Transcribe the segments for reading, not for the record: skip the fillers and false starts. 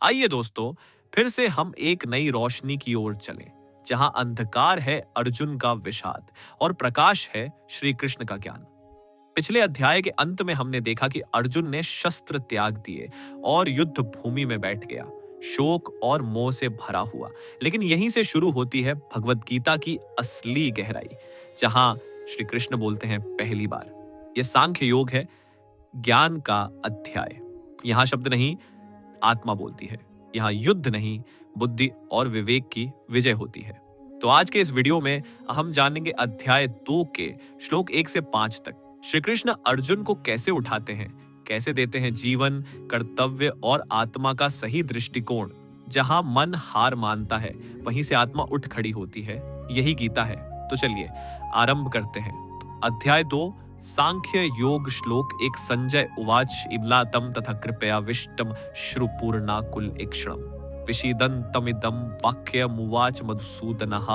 आइए दोस्तों, फिर से हम एक नई रोशनी की ओर चलें, जहां अंधकार है अर्जुन का विषाद और प्रकाश है श्री कृष्ण का ज्ञान। पिछले अध्याय के अंत में हमने देखा कि अर्जुन ने शस्त्र त्याग दिए और युद्ध भूमि में बैठ गया, शोक और मोह से भरा हुआ। लेकिन यहीं से शुरू होती है भगवत गीता की असली गहराई, जहां श्री कृष्ण बोलते हैं पहली बार। यह सांख्य योग है, ज्ञान का अध्याय। यहां शब्द नहीं, आत्मा बोलती है। यहां युद्ध नहीं, बुद्धि और विवेक की विजय होती है। तो आज के इस वीडियो में हम जानेंगे अध्याय 2 के श्लोक 1 से 5 तक श्री कृष्ण अर्जुन को कैसे उठाते हैं, कैसे देते हैं जीवन, कर्तव्य और आत्मा का सही दृष्टिकोण। जहां मन हार मानता है, वहीं से आत्मा उठ खड़ी होती है। यही गीता है। तो चलिए आरंभ करते हैं। अध्याय 2, सांख्य योग। श्लोक 1। संजय उवाच इब्लातम तथा कृपया विष्टम श्रुपूर्णाकुल इक्षणम विषीदन्तमिदं वाक्यमुवाच मधुसूदनः।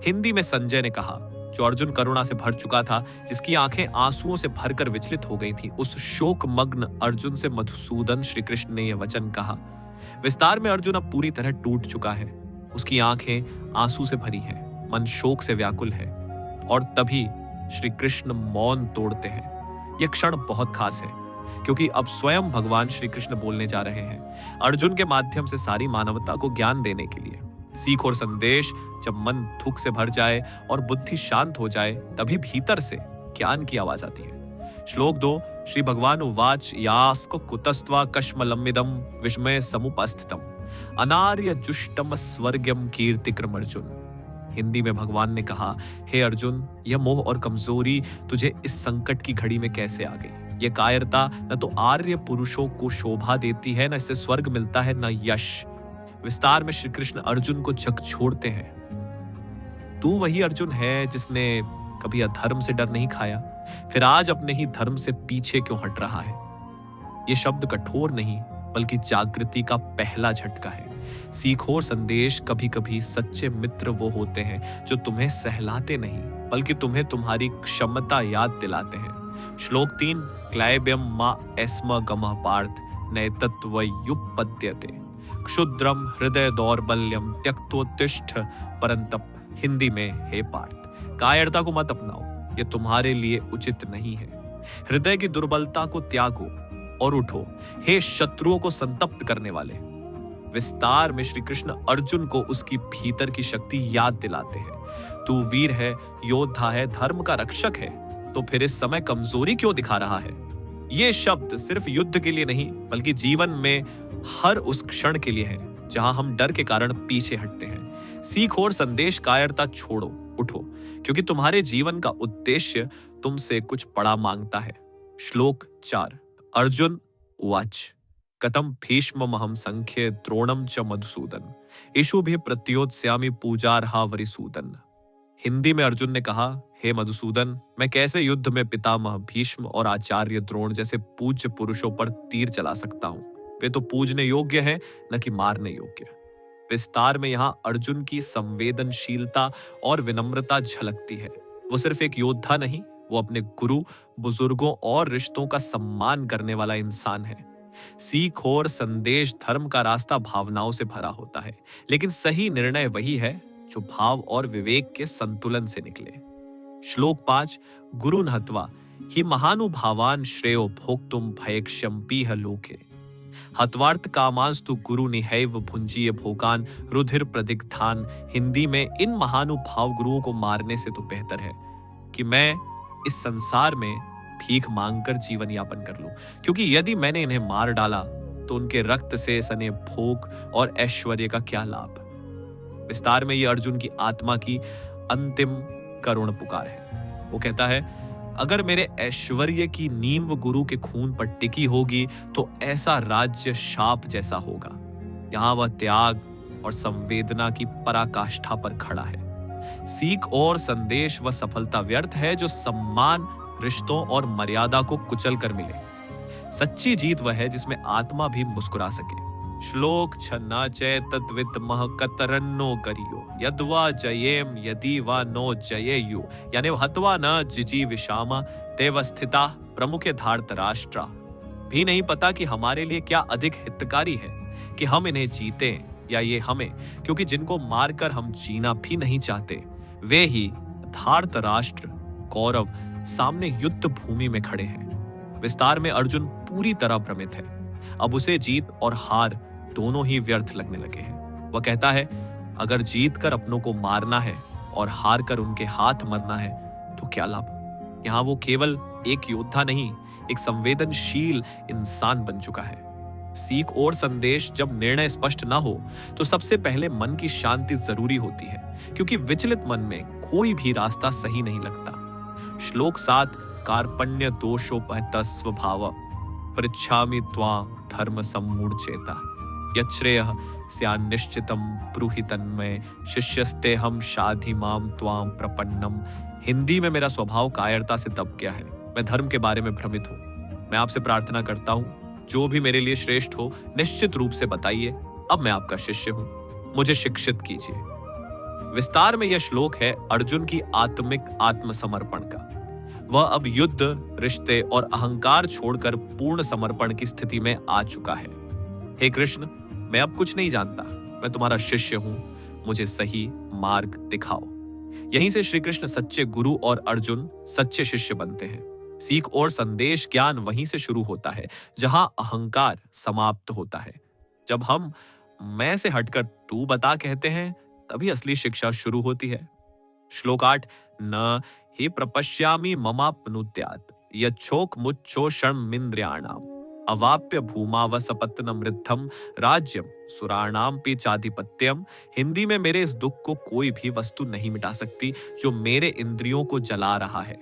हिंदी में संजय ने कहा, जो अर्जुन करुणा से भर चुका था, जिसकी आंखें आंसुओं से भरकर विचलित हो गई थी, उस शोकमग्न अर्जुन से मधुसूदन श्री कृष्ण ने यह वचन कहा। विस्तार में अर्जुन अब पूरी तरह टूट चुका है। उसकी आंखें आंसू से भरी हैं, मन शोक से व्याकुल है। और तभी श्री कृष्ण मौन तोड़ते हैं। यह क्षण बहुत खास है, क्योंकि अब स्वयं भगवान श्री कृष्ण बोलने जा रहे हैं, अर्जुन के माध्यम से सारी मानवता को ज्ञान देने के लिए। सीख और संदेश। जब मन दुख से भर जाए और बुद्धि शांत हो जाए, तभी भीतर से ज्ञान की आवाज आती है। श्लोक 2। श्री भगवान उवाच यास्को कुतस्त्वा कश्मलमिदं विस्मय समुपस्थितम अनार्य जुष्टम स्वर्गम कीर्तिक्रम अर्जुन। हिंदी में भगवान ने कहा, हे अर्जुन, यह मोह और कमजोरी तुझे इस संकट की घड़ी में कैसे आ गई? यह कायरता न तो आर्य पुरुषों को शोभा देती है, न इससे स्वर्ग मिलता है, न यश। विस्तार में श्री कृष्ण अर्जुन को झकझोरते हैं। तू वही अर्जुन है जिसने कभी अधर्म से डर नहीं खाया, फिर आज अपने ही धर्म से पीछे क्यों हट रहा है? ये शब्द कठोर नहीं, बल्कि जागृति का पहला झटका है। सीख और संदेश। कभी कभी सच्चे मित्र वो होते हैं जो तुम्हें सहलाते नहीं, बल्कि तुम्हें तुम्हारी क्षमता याद दिलाते हैं। श्लोक 3। क्लैब्यम मा एस्म गमः पार्थ नैतत्वयुपपद्यते क्षुद्रम हृदय दौर्बल्यम त्यक्तोत्तिष्ठ परंतप। हिंदी में, हे पार्थ, कायरता को मत अपनाओ, ये तुम्हारे लिए उचित नहीं है। हृदय की दुर्बलता को त्यागो और उठो, हे शत्रुओं को संतप्त करने वाले। विस्तार में श्री कृष्ण अर्जुन को उसकी भीतर की शक्ति याद दिलाते हैं। तू वीर है, योद्धा है, धर्म का रक्षक है, तो फिर इस समय कमजोरी क्यों दिखा रहा है? ये शब्द सिर्फ युद्ध के लिए नहीं, बल्कि जीवन में हर उस क्षण के लिए है जहां हम डर के कारण पीछे हटते हैं। सीख और संदेश। कायरता छोड़ो, उठो, क्योंकि तुम्हारे जीवन का उद्देश्य तुमसे कुछ बड़ा मांगता है। श्लोक 4। अर्जुन उवाच कथम भीष्ममहं संख्ये द्रोणम च मधुसूदन इषु भी प्रत्योत्स्यामि पूजार्हा वरिसूदन। हिंदी में अर्जुन ने कहा, हे मधुसूदन, मैं कैसे युद्ध में पितामह भीष्म और आचार्य द्रोण जैसे पूज्य पुरुषों पर तीर चला सकता हूं? वे तो पूजने योग्य हैं, न कि मारने योग्य। विस्तार में यहां अर्जुन की संवेदनशीलता और विनम्रता झलकती है। वो सिर्फ एक योद्धा नहीं, वो अपने गुरु, बुजुर्गों और रिश्तों का सम्मान करने वाला इंसान है। सीख और संदेश। धर्म का रास्ता भावनाओं से भरा होता है, लेकिन सही निर्णय वही है जो भाव और विवेक के संतुलन से निकले। श्लोक 5। गुरु हत्वा ही महानुभावान श्रेयो भोक्तुम भयक्षम पीह लोके हत्वार्थ कामांस्तु गुरु निहैव भुंजीय भोगान रुधिर प्रदिग्धान। हिंदी में, इन महानुभाव गुरुओं को मारने से तो बेहतर है कि मैं इस संसार में भीख मांगकर जीवन यापन कर लूं, क्योंकि यदि मैंने इन्हें मार डाला तो उनके रक्त से सने भोग और ऐश्वर्य का क्या लाभ? विस्तार में ये अर्जुन की आत्मा की अंतिम करुण पुकार है। वो कहता है, अगर मेरे ऐश्वर्य की नींव गुरु के खून पर टिकी होगी तो ऐसा राज्य शाप जैसा होगा। यहां वह त्याग और संवेदना की पराकाष्ठा पर खड़ा है। सीख और संदेश। वह सफलता व्यर्थ है जो सम्मान, रिश्तों और मर्यादा को कुचल कर मिले। सच्ची जीत वह है जिसमें आत्मा भी मुस्कुरा सके। श्लोक 6 चैतद्विद्मः कतरन्नो करियो यद्वा जयेम यदि वा नो जयेयु। यानी हत्वा न जिजी विषामा देवस्थिता प्रमुख धार्त राष्ट्रा। भी नहीं पता कि हमारे लिए क्या अधिक हितकारी है, कि हम इन्हें जीतें या ये हमें, क्योंकि जिनको मारकर हम जीना भी नहीं चाहते वे ही धार्त राष्ट्र कौरव सामने युद्ध भूमि में खड़े हैं। विस्तार में अर्जुन पूरी तरह भ्रमित है। अब उसे जीत और हार दोनों ही व्यर्थ लगने लगे हैं। वह कहता है, अगर जीत कर अपनों को मारना है और हार कर उनके हाथ मरना है तो क्या लाभ। यहाँ वो केवल एक योद्धा नहीं, एक संवेदनशील इंसान बन चुका है। सीख और संदेश, जब निर्णय स्पष्ट ना हो तो सबसे पहले मन की शांति जरूरी होती है, क्योंकि विचलित मन में कोई भी रास्ता सही नहीं लगता। श्लोक 7, कार्पण्य दोषोपहत स्वभाव पृच्छामि त्वां धर्म सम्मूढ़चेता यच्छ्रेयः स्यान्निश्चितं ब्रूहि तन्मय शिष्यस्ते हम शाधि माम त्वां प्रपन्नम। हिंदी में, मेरा स्वभाव कायरता से दब गया है, मैं धर्म के बारे में भ्रमित हूँ। मैं आपसे प्रार्थना करता हूँ, जो भी मेरे लिए श्रेष्ठ हो निश्चित रूप से बताइए। अब मैं आपका शिष्य हूँ, मुझे शिक्षित कीजिए। विस्तार में यह श्लोक है अर्जुन की आत्मिक आत्मसमर्पण का। वह अब युद्ध, रिश्ते और अहंकार छोड़कर पूर्ण समर्पण की स्थिति में आ चुका है। हे कृष्ण, मैं अब कुछ नहीं जानता, मैं तुम्हारा शिष्य हूं, मुझे सही मार्ग दिखाओ। यहीं से श्री कृष्ण सच्चे गुरु और अर्जुन सच्चे शिष्य बनते हैं। सीख और संदेश ज्ञान वहीं से शुरू होता है जहां अहंकार समाप्त होता है। जब हम मैं से हटकर तू बता कहते हैं, तभी असली शिक्षा शुरू होती है। श्लोक 8, न हि प्रपश्यामि ममाप्नुत्यात् यच्छोकमुच्छोषणमिन्द्रियाणाम् अवाप्य भूमावसपत्नमृद्धम राज्यम सुराणाम पे चाधिपत्यम। हिंदी में, मेरे इस दुख को कोई भी वस्तु नहीं मिटा सकती जो मेरे इंद्रियों को जला रहा है,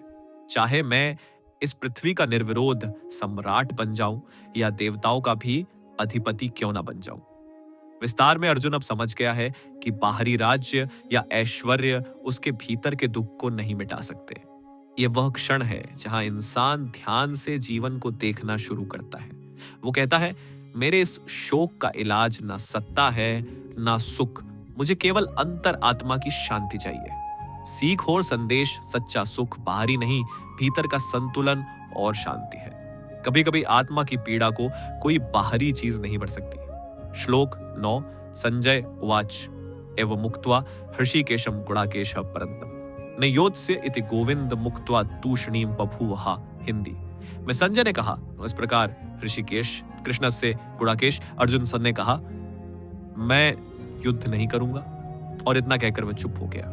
चाहे मैं इस पृथ्वी का निर्विरोध सम्राट बन जाऊं या देवताओं का भी अधिपति क्यों ना बन जाऊं। विस्तार में अर्जुन अब समझ गया है कि बाहरी राज्य या ऐश्वर्य उसके भीतर के दुख को नहीं मिटा सकते। यह वह क्षण है जहां इंसान ध्यान से जीवन को देखना शुरू करता है। वो कहता है, मेरे इस शोक का इलाज ना सत्ता है ना सुख, मुझे केवल अंतर आत्मा की शांति चाहिए। सीख और संदेश सच्चा सुख बाहरी नहीं, भीतर का संतुलन और शांति है। कभी कभी आत्मा की पीड़ा को कोई बाहरी चीज नहीं बढ़ सकती। श्लोक 9, संजय उवाच एवं मुक्त्वा हृषिकेशम गुणाकेश परन्तम नयोत्स्य इति गोविंद मुक्त्वा तूष्णीम बभूवः। हिंदी में, संजय ने कहा, इस प्रकार ऋषिकेश कृष्ण से गुणाकेश अर्जुन सन ने कहा, मैं युद्ध नहीं करूंगा। और इतना कहकर वह चुप हो गया।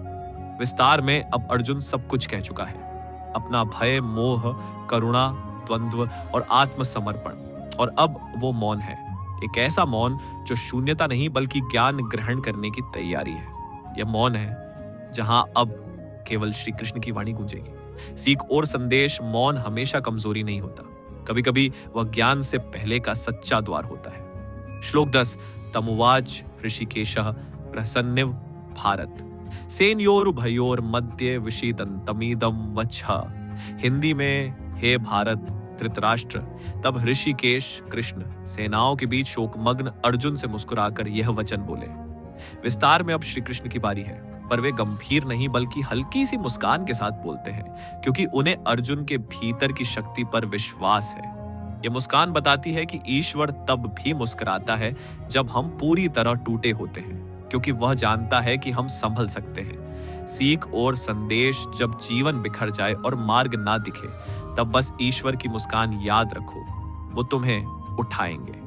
विस्तार में अब अर्जुन सब कुछ कह चुका है, अपना भय, मोह, करुणा, द्वंद्व और आत्मसमर्पण। और अब वो मौन है, एक ऐसा मौन जो शून्यता नहीं बल्कि ज्ञान ग्रहण करने की तैयारी है। यह मौन है जहां अब केवल श्री कृष्ण की वाणी गूंजेगी। सीख और संदेश, मौन हमेशा कमजोरी नहीं होता, कभी कभी वह ज्ञान से पहले का सच्चा द्वार होता है। श्लोक 10, तमुवाच ऋषिकेशः प्रसन्निव भारत सेनयोरुभयोर मध्य विषीदन्तमीदं वचः। हिंदी में, हे भारत धृतराष्ट्र। तब ऋषिकेश कृष्ण सेनाओं के बीच शोकमग्न अर्जुन से मुस्कुराकर यह वचन बोले। विस्तार में अब श्री कृष्ण की बारी है, पर वे गंभीर नहीं बल्कि हल्की सी मुस्कान के साथ बोलते हैं, क्योंकि उन्हें अर्जुन के भीतर की शक्ति पर विश्वास है। यह मुस्कान बताती है कि ईश्वर तब भी मुस्कुराता है जब हम पूरी तरह टूटे होते हैं, क्योंकि वह जानता है कि हम संभल सकते हैं। सीख और संदेश, जब जीवन बिखर जाए और मार्ग ना दिखे, तब बस ईश्वर की मुस्कान याद रखो, वो तुम्हें उठाएंगे।